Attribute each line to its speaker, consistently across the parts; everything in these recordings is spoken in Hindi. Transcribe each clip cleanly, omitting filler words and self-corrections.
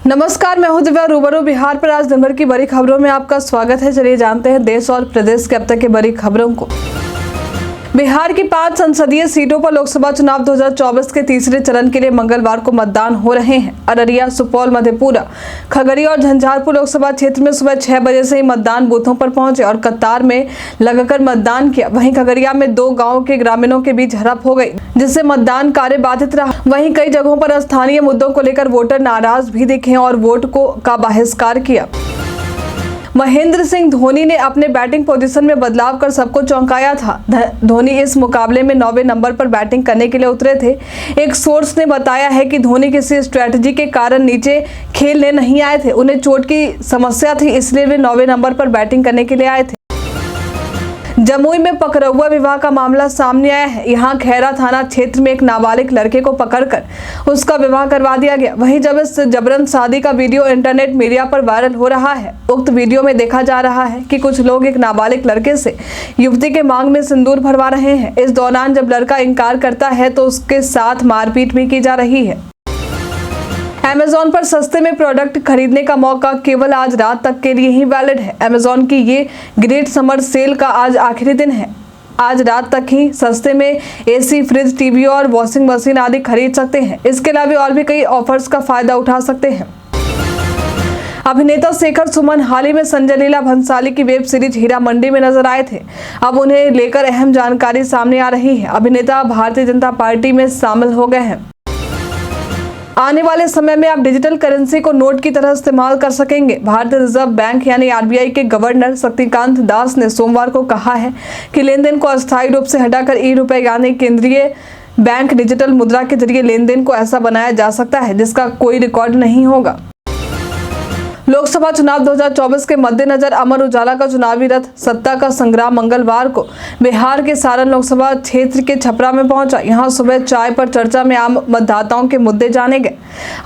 Speaker 1: नमस्कार, मैं हूं दिव्या। रूबरू बिहार पर आज दिन भर की बड़ी खबरों में आपका स्वागत है। चलिए जानते हैं देश और प्रदेश के अब तक की बड़ी खबरों को। बिहार की 5 संसदीय सीटों पर लोकसभा चुनाव 2024 के तीसरे चरण के लिए मंगलवार को मतदान हो रहे हैं। अररिया, सुपौल, मधेपुरा, खगड़िया और झंझारपुर लोकसभा क्षेत्र में सुबह 6 बजे से ही मतदान बूथों पर पहुंचे और कतार में लगकर मतदान किया। वहीं खगड़िया में 2 गांवों के ग्रामीणों के बीच झड़प हो गई, जिससे मतदान कार्य बाधित रहा। वहीं कई जगहों पर स्थानीय मुद्दों को लेकर वोटर नाराज भी दिखे और वोट का बहिष्कार किया। महेंद्र सिंह धोनी ने अपने बैटिंग पोजीशन में बदलाव कर सबको चौंकाया था। धोनी इस मुकाबले में 9वें नंबर पर बैटिंग करने के लिए उतरे थे। एक सोर्स ने बताया है कि धोनी किसी स्ट्रेटजी के कारण नीचे खेलने नहीं आए थे। उन्हें चोट की समस्या थी, इसलिए वे 9वें नंबर पर बैटिंग करने के लिए आए थे। जमुई में पकड़ौआ विवाह का मामला सामने आया है। यहां खैरा थाना क्षेत्र में एक नाबालिग लड़के को पकड़कर उसका विवाह करवा दिया गया। वहीं जब इस जबरन शादी का वीडियो इंटरनेट मीडिया पर वायरल हो रहा है। उक्त वीडियो में देखा जा रहा है कि कुछ लोग एक नाबालिग लड़के से युवती के मांग में सिंदूर भरवा रहे हैं। इस दौरान जब लड़का इनकार करता है तो उसके साथ मारपीट भी की जा रही है। Amazon पर सस्ते में प्रोडक्ट खरीदने का मौका केवल आज रात तक के लिए ही वैलिड है। Amazon की ये ग्रेट समर सेल का आज आखिरी दिन है। आज रात तक ही सस्ते में एसी, फ्रिज, टीवी और वॉशिंग मशीन आदि खरीद सकते हैं। इसके अलावा और भी कई ऑफर्स का फायदा उठा सकते हैं। अभिनेता शेखर सुमन हाल ही में संजय लीला भंसाली की वेब सीरीज हीरा मंडी में नजर आए थे। अब उन्हें लेकर अहम जानकारी सामने आ रही है। अभिनेता भारतीय जनता पार्टी में शामिल हो गए हैं। आने वाले समय में आप डिजिटल करेंसी को नोट की तरह इस्तेमाल कर सकेंगे। भारतीय रिजर्व बैंक यानी आरबीआई के गवर्नर शक्तिकांत दास ने सोमवार को कहा है कि लेन देन को अस्थायी रूप से हटाकर ई-रुपए यानी केंद्रीय बैंक डिजिटल मुद्रा के जरिए लेन देन को ऐसा बनाया जा सकता है जिसका कोई रिकॉर्ड नहीं होगा। लोकसभा चुनाव 2024 के मद्देनजर अमर उजाला का चुनावी रथ सत्ता का संग्राम मंगलवार को बिहार के सारण लोकसभा क्षेत्र के छपरा में पहुंचा। यहां सुबह चाय पर चर्चा में आम मतदाताओं के मुद्दे जाने गए।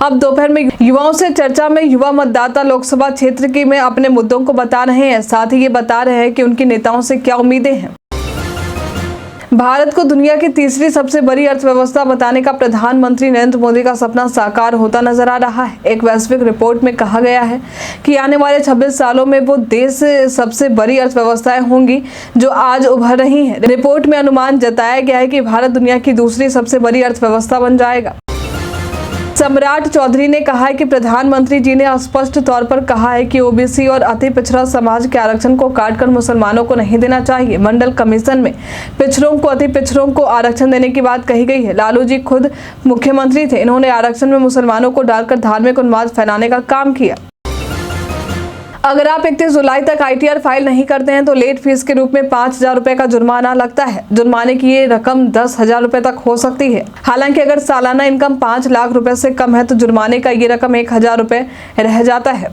Speaker 1: अब दोपहर में युवाओं से चर्चा में युवा मतदाता लोकसभा क्षेत्र की में अपने मुद्दों को बता रहे हैं। साथ ही ये बता रहे हैं कि उनके नेताओं से क्या उम्मीदें हैं। भारत को दुनिया की तीसरी सबसे बड़ी अर्थव्यवस्था बताने का प्रधानमंत्री नरेंद्र मोदी का सपना साकार होता नजर आ रहा है। एक वैश्विक रिपोर्ट में कहा गया है कि आने वाले 26 सालों में वो देश सबसे बड़ी अर्थव्यवस्थाएं होंगी जो आज उभर रही हैं। रिपोर्ट में अनुमान जताया गया है कि भारत दुनिया की दूसरी सबसे बड़ी अर्थव्यवस्था बन जाएगा। सम्राट चौधरी ने कहा है कि प्रधानमंत्री जी ने स्पष्ट तौर पर कहा है कि ओबीसी और अति पिछड़ा समाज के आरक्षण को काटकर मुसलमानों को नहीं देना चाहिए। मंडल कमीशन में पिछड़ों को, अति पिछड़ों को आरक्षण देने की बात कही गई है। लालू जी खुद मुख्यमंत्री थे। इन्होंने आरक्षण में मुसलमानों को डालकर धार्मिक उन्माद फैलाने का काम किया। अगर आप 31 जुलाई तक ITR फाइल नहीं करते हैं तो लेट फीस के रूप में 5,000 रुपए का जुर्माना लगता है। जुर्माने की ये रकम 10,000 रुपए तक हो सकती है। हालांकि अगर सालाना इनकम 5 लाख रुपए से कम है तो जुर्माने का ये रकम 1,000 रुपए रह जाता है।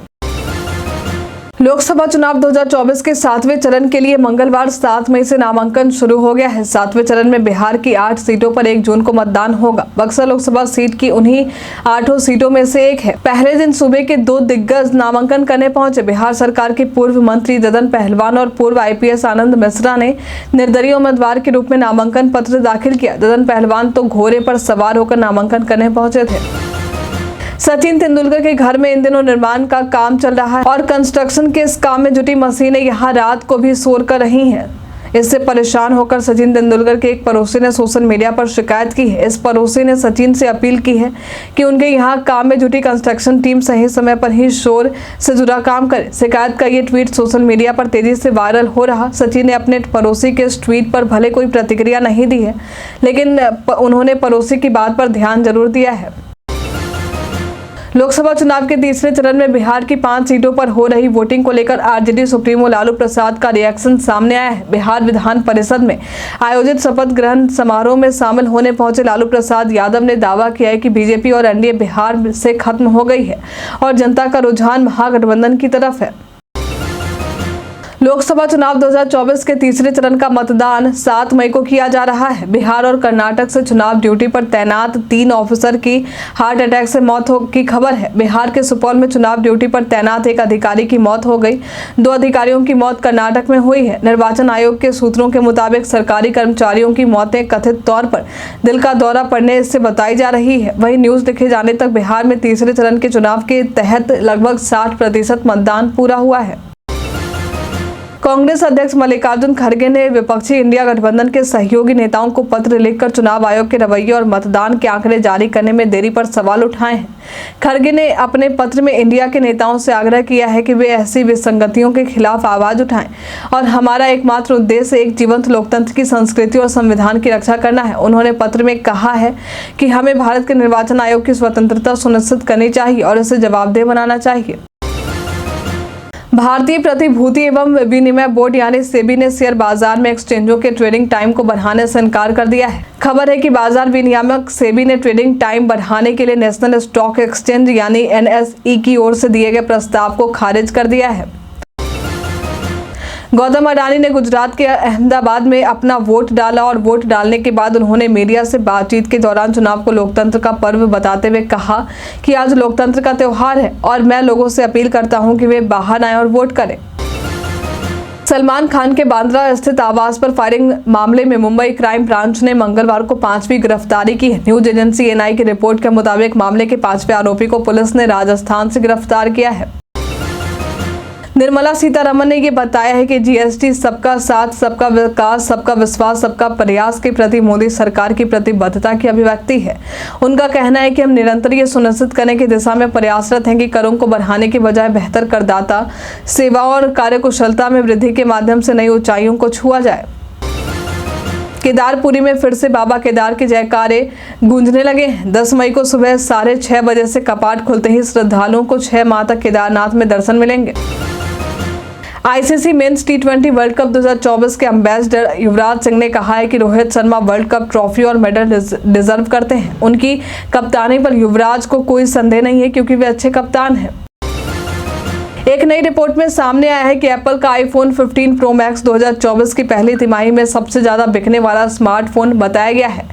Speaker 1: लोकसभा चुनाव 2024 के 7वें चरण के लिए मंगलवार 7 मई से नामांकन शुरू हो गया है। 7वें चरण में बिहार की 8 सीटों पर 1 जून को मतदान होगा। बक्सर लोकसभा सीट की उन्हीं 8 सीटों में से एक है। पहले दिन सूबे के 2 दिग्गज नामांकन करने पहुंचे। बिहार सरकार के पूर्व मंत्री ददन पहलवान और पूर्व IPS आनंद मिश्रा ने निर्दलीय उम्मीदवार के रूप में नामांकन पत्र दाखिल किया। ददन पहलवान तो घोड़े पर सवार होकर नामांकन करने पहुंचे थे। सचिन तेंदुलकर के घर में इन दिनों निर्माण का काम चल रहा है और कंस्ट्रक्शन के इस काम में जुटी मशीनें यहां रात को भी शोर कर रही हैं। इससे परेशान होकर सचिन तेंदुलकर के एक पड़ोसी ने सोशल मीडिया पर शिकायत की है। इस पड़ोसी ने सचिन से अपील की है कि उनके यहाँ काम में जुटी कंस्ट्रक्शन टीम सही समय पर ही शोर से जुड़ा काम करे। शिकायत का ये ट्वीट सोशल मीडिया पर तेजी से वायरल हो रहा। सचिन ने अपने पड़ोसी के इस ट्वीट पर भले कोई प्रतिक्रिया नहीं दी है, लेकिन उन्होंने पड़ोसी की बात पर ध्यान जरूर दिया है। लोकसभा चुनाव के तीसरे चरण में बिहार की 5 सीटों पर हो रही वोटिंग को लेकर आरजेडी सुप्रीमो लालू प्रसाद का रिएक्शन सामने आया है। बिहार विधान परिषद में आयोजित शपथ ग्रहण समारोह में शामिल होने पहुंचे लालू प्रसाद यादव ने दावा किया है कि बीजेपी और एनडीए बिहार से खत्म हो गई है और जनता का रुझान महागठबंधन की तरफ है। लोकसभा चुनाव 2024 के तीसरे चरण का मतदान 7 मई को किया जा रहा है। बिहार और कर्नाटक से चुनाव ड्यूटी पर तैनात 3 ऑफिसर की हार्ट अटैक से मौत की खबर है। बिहार के सुपौल में चुनाव ड्यूटी पर तैनात एक अधिकारी की मौत हो गई। 2 अधिकारियों की मौत कर्नाटक में हुई है। निर्वाचन आयोग के सूत्रों के मुताबिक सरकारी कर्मचारियों की मौतें कथित तौर पर दिल का दौरा पड़ने से बताई जा रही है। वहीं न्यूज लिखे जाने तक बिहार में तीसरे चरण के चुनाव के तहत लगभग 60% मतदान पूरा हुआ है। कांग्रेस अध्यक्ष मल्लिकार्जुन खड़गे ने विपक्षी इंडिया गठबंधन के सहयोगी नेताओं को पत्र लिखकर चुनाव आयोग के रवैये और मतदान के आंकड़े जारी करने में देरी पर सवाल उठाए हैं। खड़गे ने अपने पत्र में इंडिया के नेताओं से आग्रह किया है कि वे ऐसी विसंगतियों के खिलाफ आवाज उठाएं और हमारा एकमात्र उद्देश्य एक जीवंत लोकतंत्र की संस्कृति और संविधान की रक्षा करना है। उन्होंने पत्र में कहा है कि हमें भारत के निर्वाचन आयोग की स्वतंत्रता सुनिश्चित करनी चाहिए और इसे जवाबदेह बनाना चाहिए। भारतीय प्रतिभूति एवं विनिमय बोर्ड यानी सेबी ने शेयर बाजार में एक्सचेंजों के ट्रेडिंग टाइम को बढ़ाने से इनकार कर दिया है। खबर है कि बाजार विनियामक सेबी ने ट्रेडिंग टाइम बढ़ाने के लिए नेशनल स्टॉक एक्सचेंज यानी एनएसई की ओर से दिए गए प्रस्ताव को खारिज कर दिया है। गौतम अडानी ने गुजरात के अहमदाबाद में अपना वोट डाला और वोट डालने के बाद उन्होंने मीडिया से बातचीत के दौरान चुनाव को लोकतंत्र का पर्व बताते हुए कहा कि आज लोकतंत्र का त्योहार है और मैं लोगों से अपील करता हूं कि वे बाहर आएं और वोट करें। सलमान खान के बांद्रा स्थित आवास पर फायरिंग मामले में मुंबई क्राइम ब्रांच ने मंगलवार को 5वीं गिरफ्तारी की है। न्यूज एजेंसी एनआई की रिपोर्ट के मुताबिक मामले के 5वें आरोपी को पुलिस ने राजस्थान से गिरफ्तार किया है। निर्मला सीतारमण ने यह बताया है कि जीएसटी सबका साथ, सबका विकास, सबका विश्वास, सबका प्रयास के प्रति मोदी सरकार की प्रतिबद्धता की अभिव्यक्ति है। उनका कहना है कि हम निरंतर ये सुनिश्चित करने की दिशा में प्रयासरत हैं कि करों को बढ़ाने के बजाय बेहतर करदाता सेवा और कार्यकुशलता में वृद्धि के माध्यम से नई ऊंचाइयों को छुआ जाए। केदारपुरी में फिर से बाबा केदार के जयकारे गूंजने लगे हैं। 10 मई को सुबह 6:30 बजे से कपाट खुलते ही श्रद्धालुओं को 6 माह तक केदारनाथ में दर्शन मिलेंगे। आईसीसी मेंस टी20 वर्ल्ड कप 2024 के एम्बेसडर युवराज सिंह ने कहा है कि Rohit Sharma world cup trophy और मेडल डिजर्व करते हैं। उनकी कप्तानी पर युवराज को कोई संदेह नहीं है क्योंकि वे अच्छे कप्तान हैं। एक नई रिपोर्ट में सामने आया है कि एप्पल का आईफोन 15 प्रो मैक्स 2024 की पहली तिमाही में सबसे ज्यादा बिकने वाला स्मार्टफोन बताया गया है।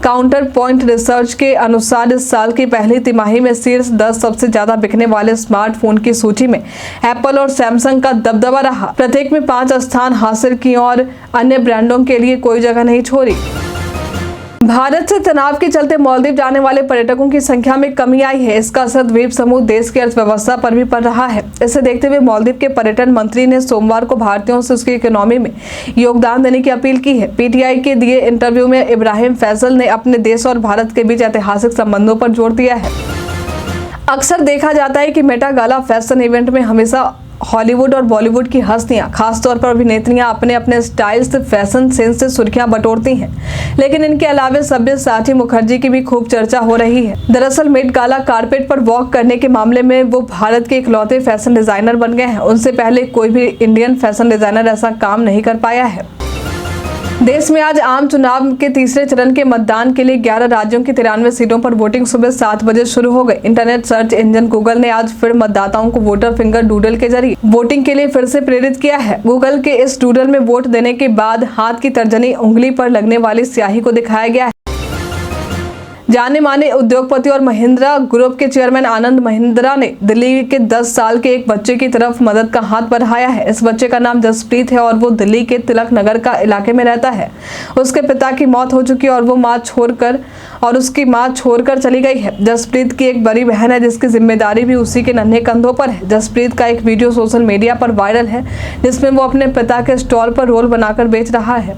Speaker 1: काउंटर पॉइंट रिसर्च के अनुसार इस साल की पहली तिमाही में शीर्ष 10 सबसे ज्यादा बिकने वाले स्मार्टफोन की सूची में एप्पल और सैमसंग का दबदबा रहा। प्रत्येक में 5 स्थान हासिल किए और अन्य ब्रांडों के लिए कोई जगह नहीं छोड़ी। भारत से तनाव के चलते मालदीव जाने वाले पर्यटकों की संख्या में कमी आई है। इसका असर द्वीप समूह देश की अर्थव्यवस्था पर भी पड़ रहा है। इसे देखते हुए मालदीव के पर्यटन मंत्री ने सोमवार को भारतीयों से उसकी इकोनॉमी में योगदान देने की अपील की है। पीटीआई के दिए इंटरव्यू में इब्राहिम फैसल ने अपने देश और भारत के बीच ऐतिहासिक संबंधों पर जोर दिया है। अक्सर देखा जाता है कि मेटा गाला फैशन इवेंट में हमेशा हॉलीवुड और बॉलीवुड की हस्तियां, खासतौर पर अभिनेत्रियां अपने अपने स्टाइल से, फैशन सेंस से सुर्खियां बटोरती हैं। लेकिन इनके अलावा सब्यसाची मुखर्जी की भी खूब चर्चा हो रही है। दरअसल मेट गाला कारपेट पर वॉक करने के मामले में वो भारत के इकलौते फैशन डिजाइनर बन गए हैं। उनसे पहले कोई भी इंडियन फैशन डिजाइनर ऐसा काम नहीं कर पाया है। देश में आज आम चुनाव के तीसरे चरण के मतदान के लिए 11 राज्यों की 93 सीटों पर वोटिंग सुबह 7 बजे शुरू हो गई। इंटरनेट सर्च इंजन गूगल ने आज फिर मतदाताओं को वोटर फिंगर डूडल के जरिए वोटिंग के लिए फिर से प्रेरित किया है। गूगल के इस डूडल में वोट देने के बाद हाथ की तर्जनी उंगली पर लगने वाली स्याही को दिखाया गया है। जाने माने उद्योगपति और महिंद्रा ग्रुप के चेयरमैन आनंद महिंद्रा ने दिल्ली के 10 साल के एक बच्चे की तरफ मदद का हाथ बढ़ाया है। इस बच्चे का नाम जसप्रीत है और वो दिल्ली के तिलक नगर का इलाके में रहता है। उसके पिता की मौत हो चुकी है और उसकी मां छोड़कर चली गई है। जसप्रीत की एक बड़ी बहन है जिसकी जिम्मेदारी भी उसी के नन्हे कंधों पर है। जसप्रीत का एक वीडियो सोशल मीडिया पर वायरल है जिसमें वो अपने पिता के स्टॉल पर रोल बनाकर बेच रहा है।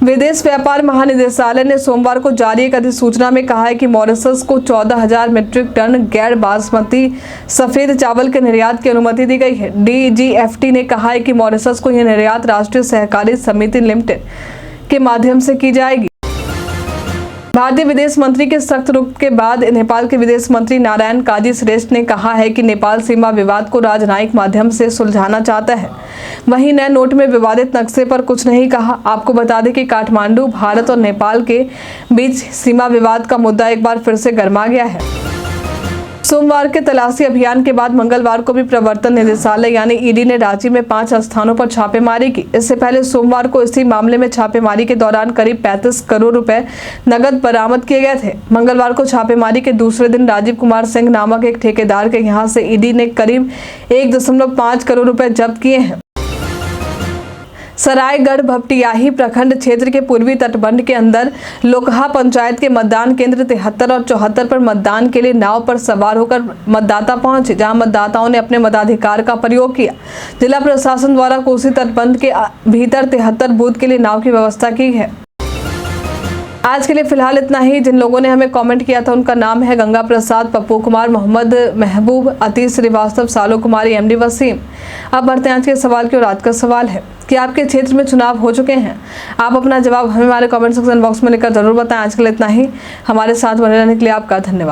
Speaker 1: विदेश व्यापार महानिदेशालय ने सोमवार को जारी एक अधिसूचना में कहा है कि मॉरिशस को 14,000 मीट्रिक टन गैर बासमती सफेद चावल के निर्यात की अनुमति दी गई है। डीजीएफटी ने कहा है कि मॉरिशस को यह निर्यात राष्ट्रीय सहकारी समिति लिमिटेड के माध्यम से की जाएगी। भारतीय विदेश मंत्री के सख्त रुख के बाद नेपाल के विदेश मंत्री नारायण काजी श्रेष्ठ ने कहा है कि नेपाल सीमा विवाद को राजनयिक माध्यम से सुलझाना चाहता है। वहीं नए नोट में विवादित नक्शे पर कुछ नहीं कहा। आपको बता दें कि काठमांडू, भारत और नेपाल के बीच सीमा विवाद का मुद्दा एक बार फिर से गर्मा गया है। सोमवार के तलाशी अभियान के बाद मंगलवार को भी प्रवर्तन निदेशालय यानी ईडी ने रांची में 5 स्थानों पर छापेमारी की। इससे पहले सोमवार को इसी मामले में छापेमारी के दौरान करीब 35 करोड़ रुपए नकद बरामद किए गए थे। मंगलवार को छापेमारी के दूसरे दिन राजीव कुमार सिंह नामक एक ठेकेदार के यहां से ईडी ने करीब 1.5 करोड़ रुपए जब्त किए हैं। सरायगढ़ भपटियाही प्रखंड क्षेत्र के पूर्वी तटबंध के अंदर लोकहा पंचायत के मतदान केंद्र 73 और 74 पर मतदान के लिए नाव पर सवार होकर मतदाता पहुंचे, जहां मतदाताओं ने अपने मताधिकार का प्रयोग किया। जिला प्रशासन द्वारा कोसी तटबंध के भीतर 73 बूथ के लिए नाव की व्यवस्था की है। आज के लिए फिलहाल इतना ही। जिन लोगों ने हमें कमेंट किया था उनका नाम है गंगा प्रसाद, पप्पू कुमार, मोहम्मद महबूब, अतीश श्रीवास्तव, सालो कुमारी, एमडी वसीम। अब बढ़ते हैं आज के सवाल की ओर। आज का सवाल है कि आपके क्षेत्र में चुनाव हो चुके हैं? आप अपना जवाब हमें हमारे कमेंट सेक्शन बॉक्स में लिखकर जरूर बताएं। आज के लिए इतना ही। हमारे साथ बने रहने के लिए आपका धन्यवाद।